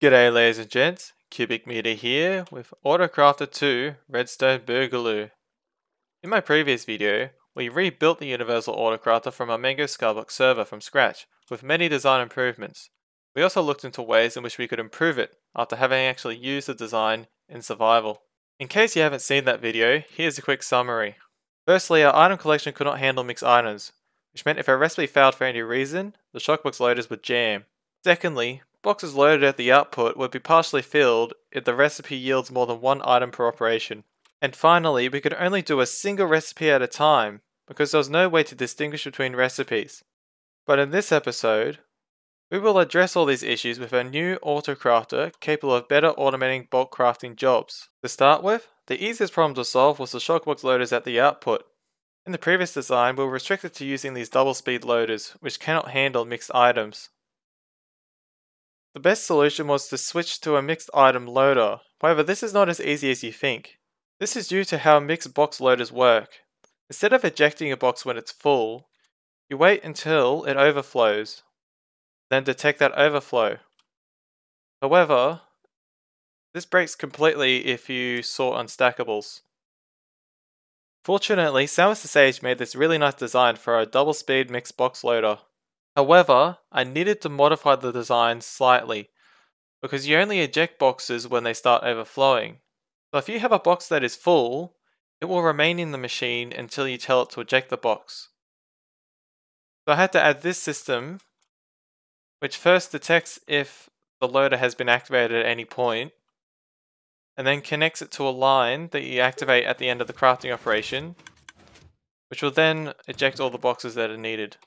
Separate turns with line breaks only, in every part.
G'day ladies and gents, Cubic Meter here with Autocrafter 2 Redstone Boogaloo. In my previous video, we rebuilt the Universal Autocrafter from our Mango Skyblock server from scratch with many design improvements. We also looked into ways in which we could improve it after having actually used the design in survival. In case you haven't seen that video, here's a quick summary. Firstly, our item collection could not handle mixed items, which meant if our recipe failed for any reason, the shockbox loaders would jam. Secondly, boxes loaded at the output would be partially filled if the recipe yields more than one item per operation. And finally, we could only do a single recipe at a time because there was no way to distinguish between recipes. But in this episode, we will address all these issues with a new autocrafter capable of better automating bulk crafting jobs. To start with, the easiest problem to solve was the shockbox loaders at the output. In the previous design, we were restricted to using these double speed loaders, which cannot handle mixed items. The best solution was to switch to a mixed item loader. However, this is not as easy as you think. This is due to how mixed box loaders work. Instead of ejecting a box when it's full, you wait until it overflows, then detect that overflow. However, this breaks completely if you sort unstackables. Fortunately, Samus the Sage made this really nice design for a double speed mixed box loader. However, I needed to modify the design slightly, because you only eject boxes when they start overflowing. So if you have a box that is full, it will remain in the machine until you tell it to eject the box. So I had to add this system, which first detects if the loader has been activated at any point, and then connects it to a line that you activate at the end of the crafting operation, which will then eject all the boxes that are needed.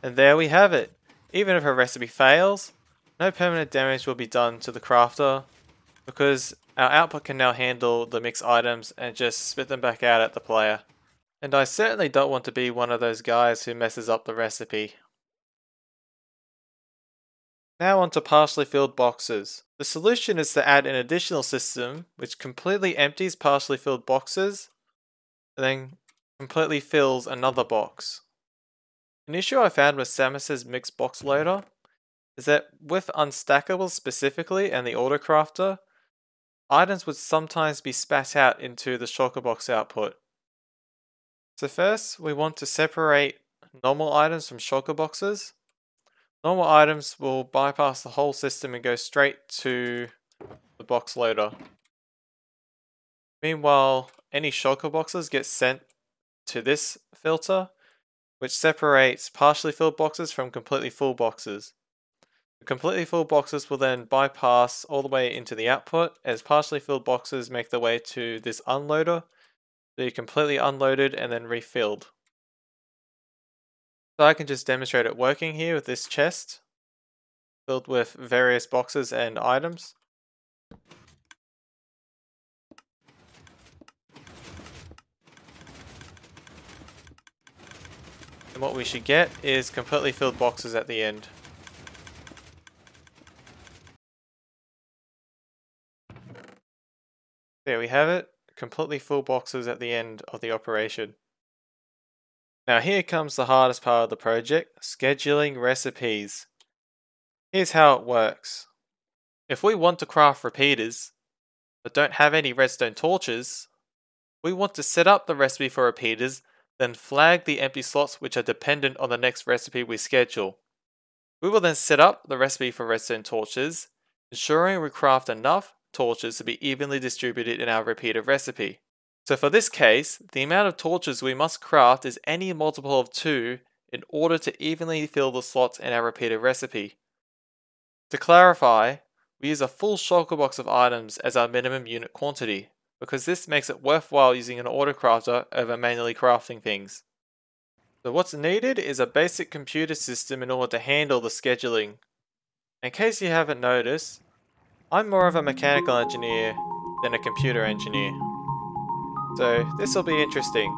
And there we have it. Even if a recipe fails, no permanent damage will be done to the crafter because our output can now handle the mixed items and just spit them back out at the player. And I certainly don't want to be one of those guys who messes up the recipe. Now on to partially filled boxes. The solution is to add an additional system which completely empties partially filled boxes and then completely fills another box. An issue I found with Samus's mixed box loader is that with unstackables specifically and the autocrafter, items would sometimes be spat out into the shulker box output. So first, we want to separate normal items from shulker boxes. Normal items will bypass the whole system and go straight to the box loader. Meanwhile, any shulker boxes get sent to this filter, which separates partially filled boxes from completely full boxes. The completely full boxes will then bypass all the way into the output as partially filled boxes make their way to this unloader. They're completely unloaded and then refilled. So I can just demonstrate it working here with this chest filled with various boxes and items. And what we should get is completely filled boxes at the end. There we have it, completely full boxes at the end of the operation. Now here comes the hardest part of the project, scheduling recipes. Here's how it works. If we want to craft repeaters, but don't have any redstone torches, we want to set up the recipe for repeaters, then flag the empty slots which are dependent on the next recipe we schedule. We will then set up the recipe for redstone torches, ensuring we craft enough torches to be evenly distributed in our repeater recipe. So for this case, the amount of torches we must craft is any multiple of 2 in order to evenly fill the slots in our repeater recipe. To clarify, we use a full shulker box of items as our minimum unit quantity, because this makes it worthwhile using an autocrafter over manually crafting things. So what's needed is a basic computer system in order to handle the scheduling. In case you haven't noticed, I'm more of a mechanical engineer than a computer engineer. So this will be interesting.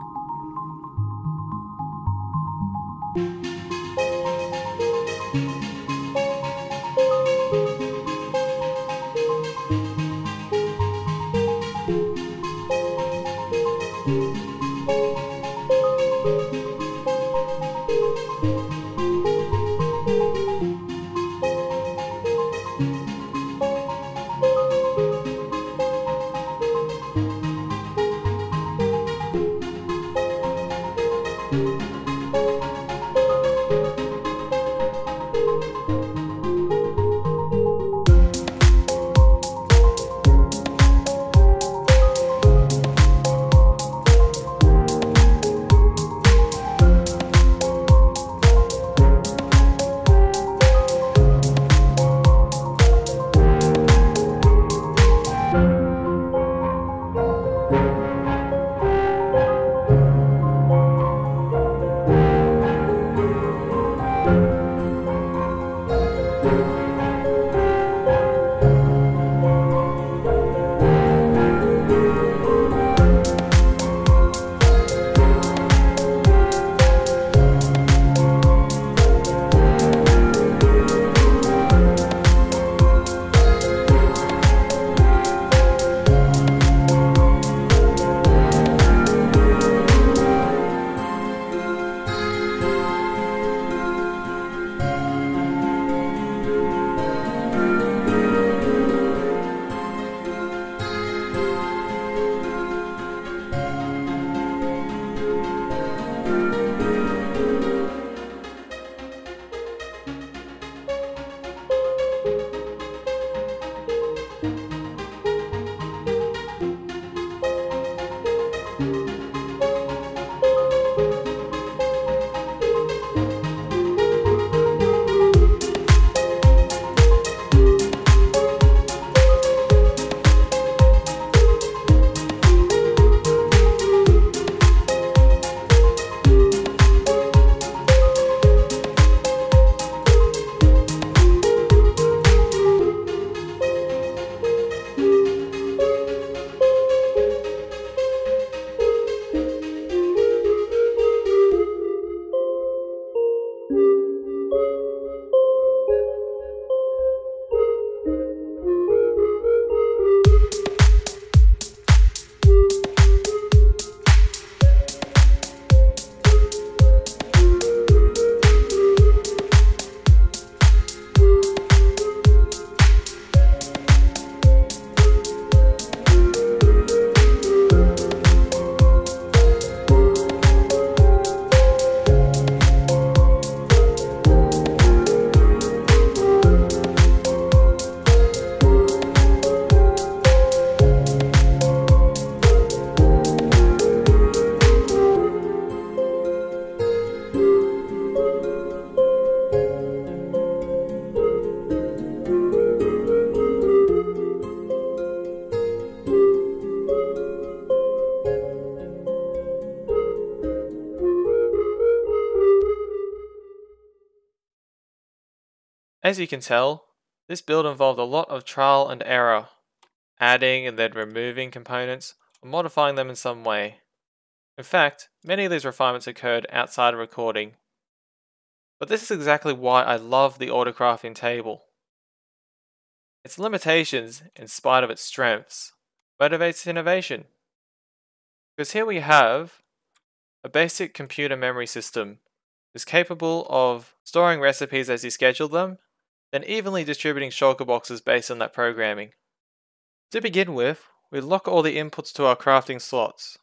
As you can tell, this build involved a lot of trial and error, adding and then removing components, or modifying them in some way. In fact, many of these refinements occurred outside of recording. But this is exactly why I love the autocrafting table. Its limitations, in spite of its strengths, motivates innovation. Because here we have a basic computer memory system is capable of storing recipes as you schedule them, then evenly distributing shulker boxes based on that programming. To begin with, we lock all the inputs to our crafting slots.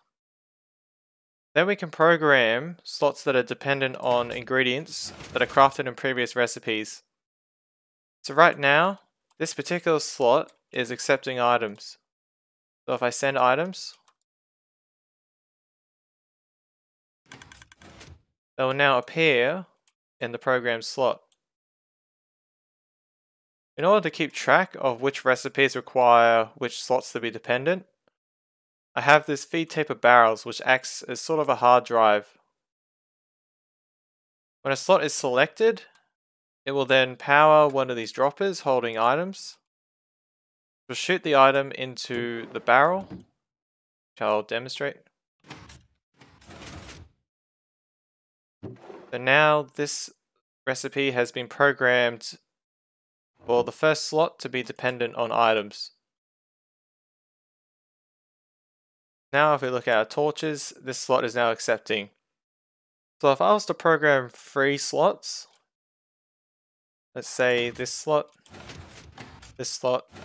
Then we can program slots that are dependent on ingredients that are crafted in previous recipes. So right now, this particular slot is accepting items. So if I send items, they will now appear in the program slot. In order to keep track of which recipes require which slots to be dependent, I have this feed tape of barrels which acts as sort of a hard drive. When a slot is selected, it will then power one of these droppers holding items. It will shoot the item into the barrel, which I'll demonstrate. So now this recipe has been programmed for the first slot to be dependent on items. Now if we look at our torches, this slot is now accepting. So if I was to program 3 slots, let's say this slot,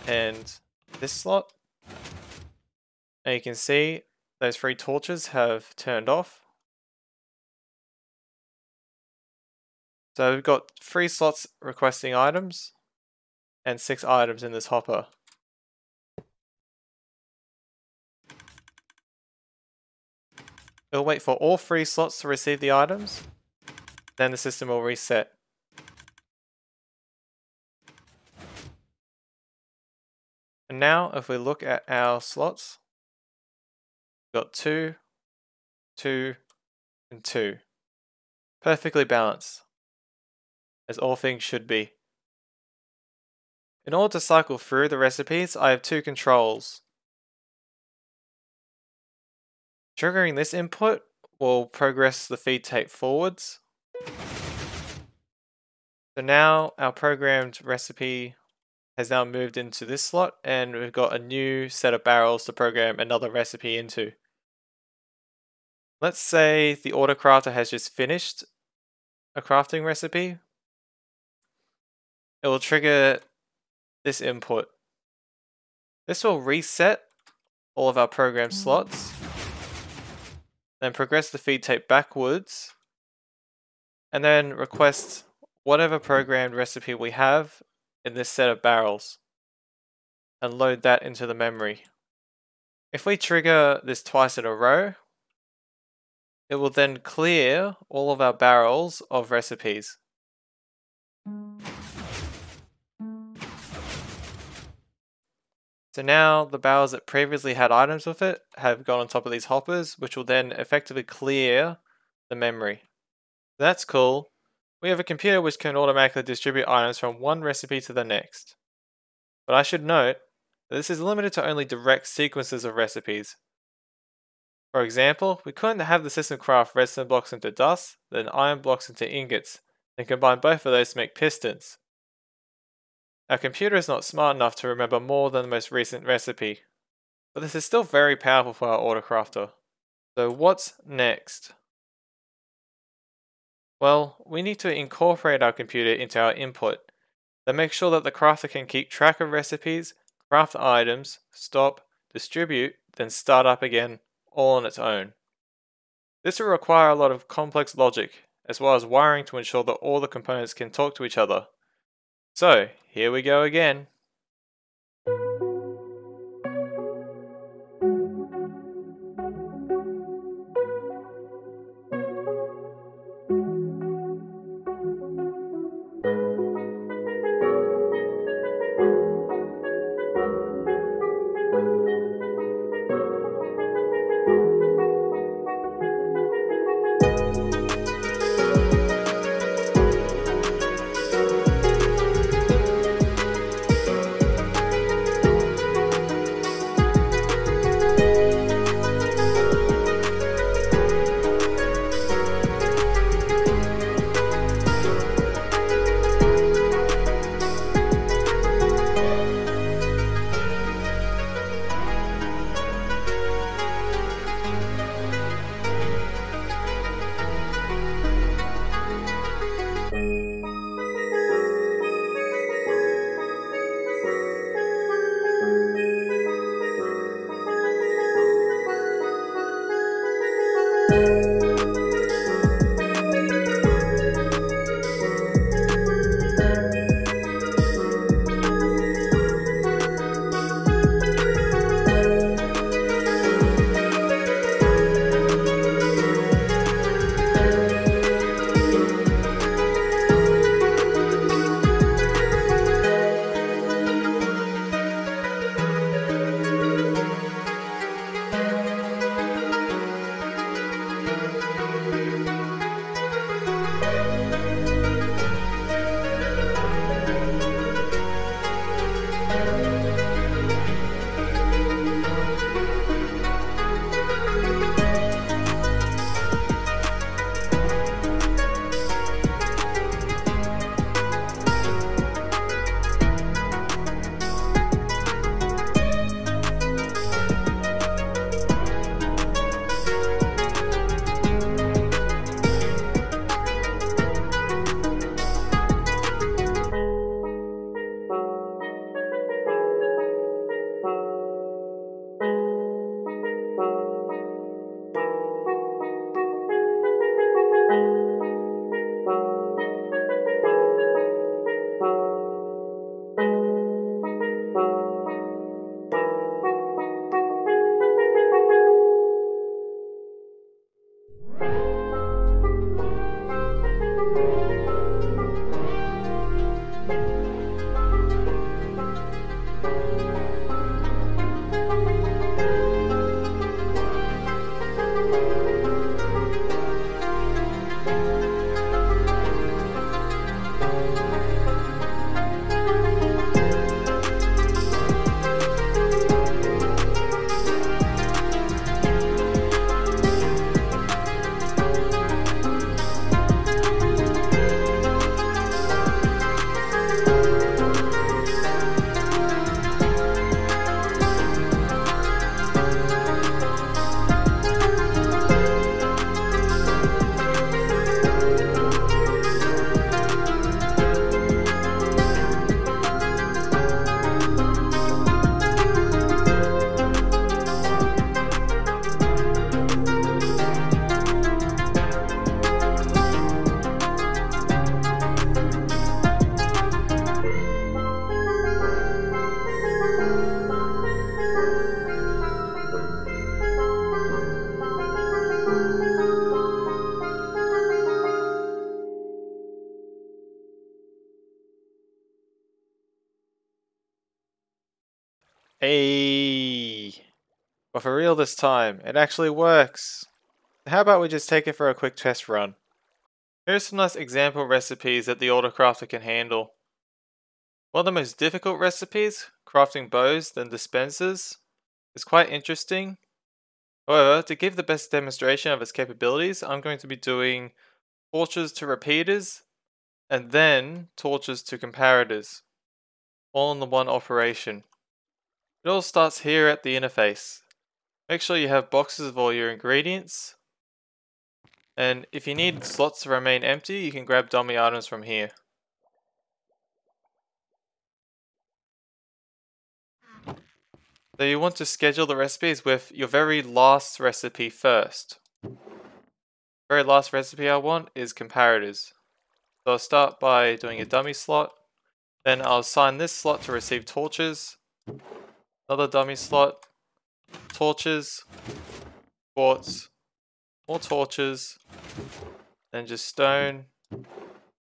and this slot, and you can see those 3 torches have turned off. So we've got 3 slots requesting items and 6 items in this hopper. It'll wait for all 3 slots to receive the items, then the system will reset. And now if we look at our slots, we've got 2, 2, and 2. Perfectly balanced, as all things should be. In order to cycle through the recipes, I have 2 controls. Triggering this input will progress the feed tape forwards. So now our programmed recipe has now moved into this slot and we've got a new set of barrels to program another recipe into. Let's say the autocrafter has just finished a crafting recipe. It will trigger this input. This will reset all of our programmed slots, then progress the feed tape backwards, and then request whatever programmed recipe we have in this set of barrels, and load that into the memory. If we trigger this twice in a row, it will then clear all of our barrels of recipes. So now the barrels that previously had items with it have gone on top of these hoppers, which will then effectively clear the memory. That's cool. We have a computer which can automatically distribute items from one recipe to the next. But I should note that this is limited to only direct sequences of recipes. For example, we couldn't have the system craft redstone blocks into dust, then iron blocks into ingots, and combine both of those to make pistons. Our computer is not smart enough to remember more than the most recent recipe, but this is still very powerful for our autocrafter. So what's next? Well, we need to incorporate our computer into our input, then make sure that the crafter can keep track of recipes, craft items, stop, distribute, then start up again, all on its own. This will require a lot of complex logic, as well as wiring to ensure that all the components can talk to each other. So, here we go again. Hey, but for real this time, it actually works. How about we just take it for a quick test run? Here's some nice example recipes that the autocrafter can handle. One of the most difficult recipes, crafting bows and dispensers, is quite interesting. However, to give the best demonstration of its capabilities, I'm going to be doing torches to repeaters, and then torches to comparators, all in the one operation. It all starts here at the interface. Make sure you have boxes of all your ingredients, and if you need slots to remain empty, you can grab dummy items from here. So you want to schedule the recipes with your very last recipe first. Very last recipe I want is comparators. So I'll start by doing a dummy slot, then I'll assign this slot to receive torches, another dummy slot, torches, quartz, more torches, then just stone,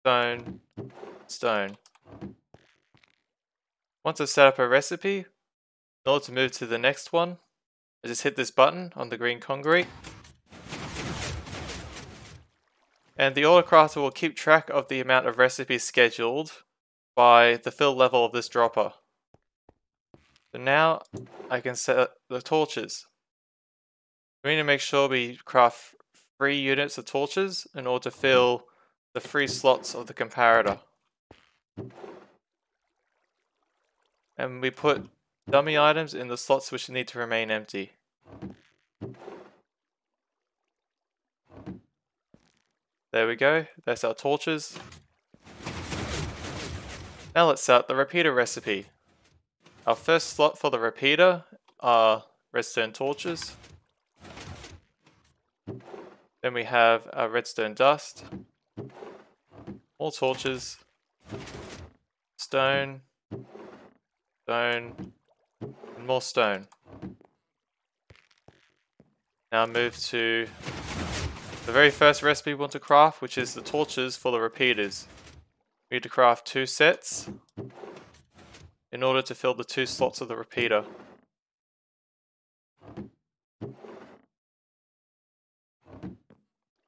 stone, stone. Once I've set up a recipe, in order to move to the next one, I just hit this button on the green concrete. And the autocrafter will keep track of the amount of recipes scheduled by the fill level of this dropper. So now I can set the torches. We need to make sure we craft 3 units of torches in order to fill the 3 slots of the comparator. And we put dummy items in the slots which need to remain empty. There we go, that's our torches. Now let's set up the repeater recipe. Our first slot for the repeater are redstone torches. Then we have our redstone dust, more torches, stone, stone, and more stone. Now move to the very first recipe we want to craft, which is the torches for the repeaters. We need to craft 2 sets in order to fill the 2 slots of the repeater.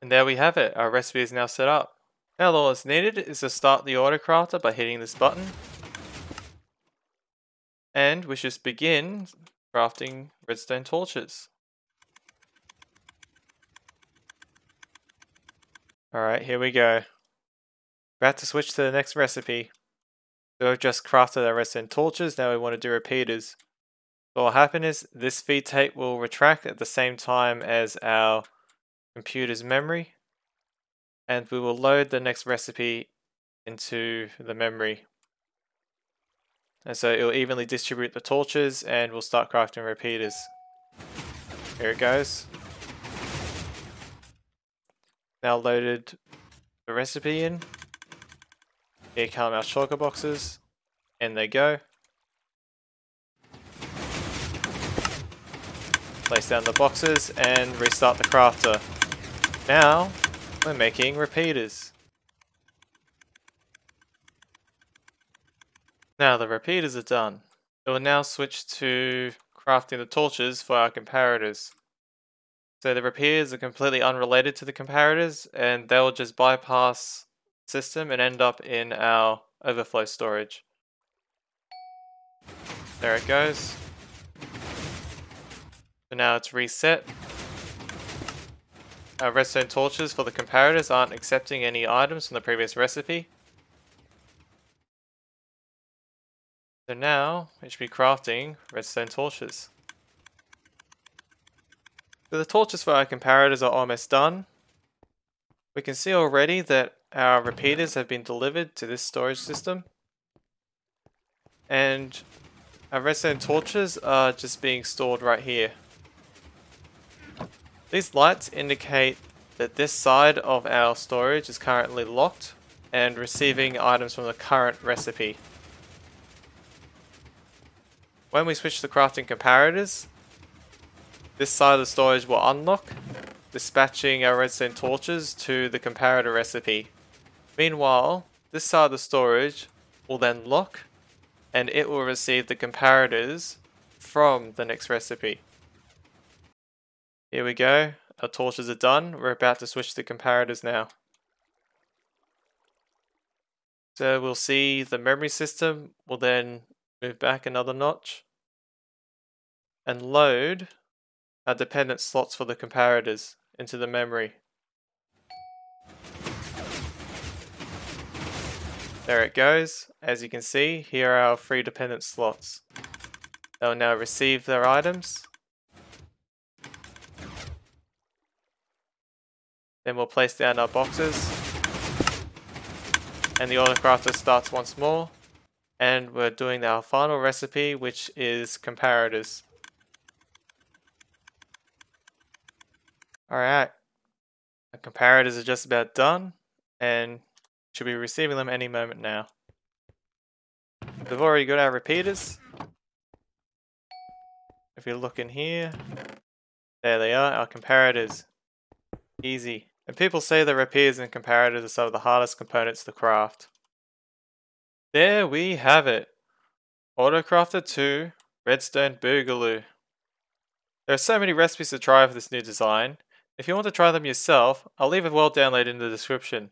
And there we have it, our recipe is now set up. Now all that's needed is to start the autocrafter by hitting this button. And we just begin crafting redstone torches. Alright, here we go. About to switch to the next recipe. So we've just crafted our redstone torches, now we want to do repeaters. So what will happen is this feed tape will retract at the same time as our computer's memory. And we will load the next recipe into the memory. And so it will evenly distribute the torches and we'll start crafting repeaters. Here it goes. Now loaded the recipe in. Here come our shulker boxes. And they go. Place down the boxes and restart the crafter. Now we're making repeaters. Now the repeaters are done. It will now switch to crafting the torches for our comparators. So the repeaters are completely unrelated to the comparators and they'll just bypass the system and end up in our overflow storage. There it goes. So now it's reset. Our redstone torches for the comparators aren't accepting any items from the previous recipe. So now we should be crafting redstone torches. So the torches for our comparators are almost done. We can see already that our repeaters have been delivered to this storage system. And our redstone torches are just being stored right here. These lights indicate that this side of our storage is currently locked and receiving items from the current recipe. When we switch to crafting comparators, this side of the storage will unlock, dispatching our redstone torches to the comparator recipe. Meanwhile, this side of the storage will then lock, and it will receive the comparators from the next recipe. Here we go, our torches are done, we're about to switch to comparators now. So we'll see the memory system will then move back another notch and load our dependent slots for the comparators into the memory. There it goes. As you can see, here are our 3 dependent slots. They'll now receive their items. Then we'll place down our boxes. And the autocrafter starts once more. And we're doing our final recipe, which is comparators. Alright. Our comparators are just about done. And should be receiving them any moment now. We've already got our repeaters. If you look in here, there they are, our comparators. Easy. And people say that repeaters and comparators are some of the hardest components to craft. There we have it. Autocrafter 2 Redstone Boogaloo. There are so many recipes to try for this new design. If you want to try them yourself, I'll leave a world download in the description.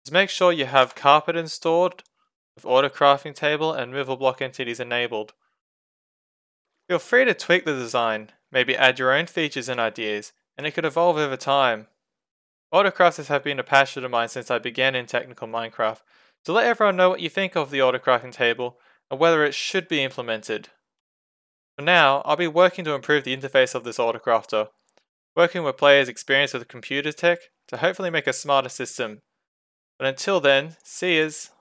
Just make sure you have carpet installed with auto crafting table and movable block entities enabled. Feel free to tweak the design, maybe add your own features and ideas, and it could evolve over time. Autocrafters have been a passion of mine since I began in technical Minecraft, so let everyone know what you think of the auto crafting table and whether it should be implemented. For now, I'll be working to improve the interface of this autocrafter, working with players experienced with computer tech to hopefully make a smarter system. But until then, see yous!